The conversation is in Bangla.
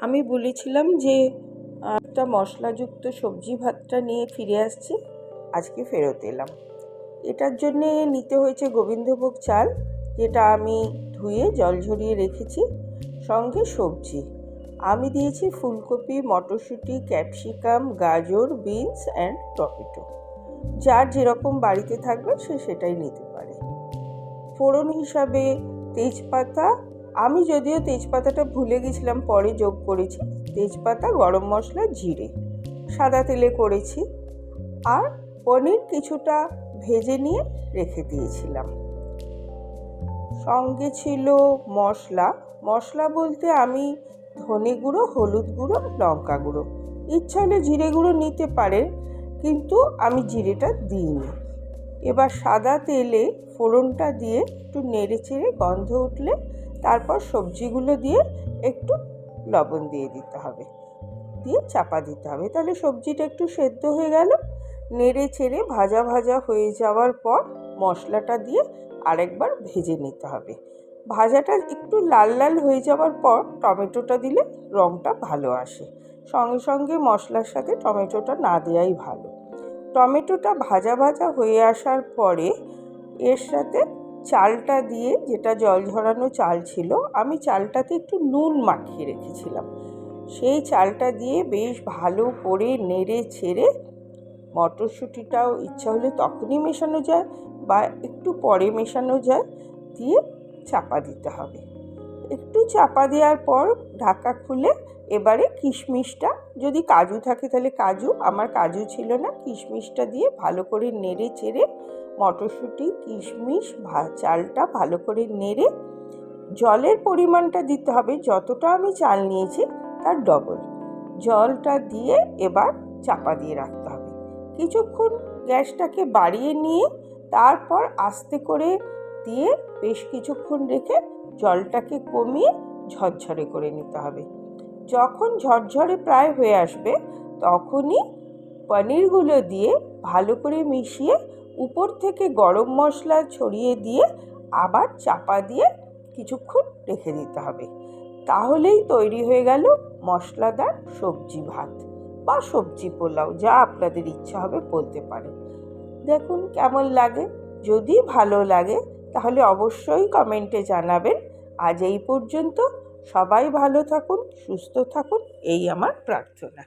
আমি বলেছিলাম যে একটা মশলাযুক্ত সবজি ভাতটা নিয়ে ফিরে আসছি, আজকে ফেরত এলাম। এটার জন্যে নিতে হয়েছে গোবিন্দভোগ চাল, যেটা আমি ধুয়ে জল ঝরিয়ে রেখেছি। সঙ্গে সবজি আমি দিয়েছি ফুলকপি, মটরশুঁটি, ক্যাপসিকাম, গাজর, বিনস অ্যান্ড টমেটো। যার যেরকম বাড়িতে থাকবে সে সেটাই নিতে পারে। ফোড়ন হিসাবে তেজপাতা, আমি যদিও তেজপাতাটা ভুলে গেছিলাম, পরে যোগ করেছি। তেজপাতা, গরম মশলা, জিরে সাদা তেলে করেছি। আর পনির কিছুটা ভেজে নিয়ে রেখে দিয়েছিলাম। সঙ্গে ছিল মশলা বলতে আমি ধনে গুঁড়ো, হলুদ গুঁড়ো, লঙ্কা গুঁড়ো, ইচ্ছা হলে জিরে গুঁড়ো নিতে পারে, কিন্তু আমি জিরেটা দিইনি। এবার সাদা তেলে ফোড়নটা দিয়ে একটু নেড়ে চেড়ে গন্ধ উঠলে তারপর সবজিগুলো দিয়ে একটু লবণ দিয়ে দিতে হবে, দিয়ে চাপা দিতে হবে। তাহলে সবজিটা একটু সেদ্ধ হয়ে গেল। নেড়ে চেড়ে ভাজা ভাজা হয়ে যাওয়ার পর মশলাটা দিয়ে আরেকবার ভেজে নিতে হবে। ভাজাটা একটু লাল লাল হয়ে যাওয়ার পর টমেটোটা দিলে রঙটা ভালো আসে। সঙ্গে সঙ্গে মশলার সাথে টমেটোটা না দেওয়াই ভালো। টমেটোটা ভাজা ভাজা হয়ে আসার পরে এর সাথে চালটা দিয়ে, যেটা জল ঝরানো চাল ছিল, আমি চালটাতে একটু নুন মাখিয়ে রেখেছিলাম, সেই চালটা দিয়ে বেশ ভালো করে নেড়ে ছেড়ে, মটরশুঁটিটাও ইচ্ছা হলে তখনই মেশানো যায় বা একটু পরে মেশানো যায়, দিয়ে চাপা দিতে হবে। একটু চাপা দেওয়ার পর ঢাকা খুলে এবারে কিশমিশটা, যদি কাজু থাকে তাহলে কাজু, আমার কাজু ছিল না, কিশমিশটা দিয়ে ভালো করে নেড়ে চেড়ে মটরশুঁটি, কিশমিশ, চালটা ভালো করে নেড়ে জলের পরিমাণটা দিতে হবে, যতটা আমি চাল নিয়েছি তার ডবল জলটা দিয়ে এবার চাপা দিয়ে রাখতে হবে। কিছুক্ষণ গ্যাসটাকে বাড়িয়ে নিয়ে তারপর আস্তে করে দিয়ে বেশ কিছুক্ষণ রেখে জলটাকে কমিয়ে ঝরঝরে করে নিতে হবে। যখন ঝরঝরে প্রায় হয়ে আসবে তখনই পনিরগুলো দিয়ে ভালো করে মিশিয়ে উপর থেকে গরম মশলা ছড়িয়ে দিয়ে আবার চাপা দিয়ে কিছুক্ষণ রেখে দিতে হবে। তাহলেই তৈরি হয়ে গেল মশলাদার সবজি ভাত বা সবজি পোলাও, যা আপনাদের ইচ্ছা হবে বলতে পারেন। দেখুন কেমন লাগে। যদি ভালো লাগে তাহলে অবশ্যই কমেন্টে জানাবেন। আজ এই পর্যন্ত। সবাই ভালো থাকুন, সুস্থ থাকুন, এই আমার প্রার্থনা।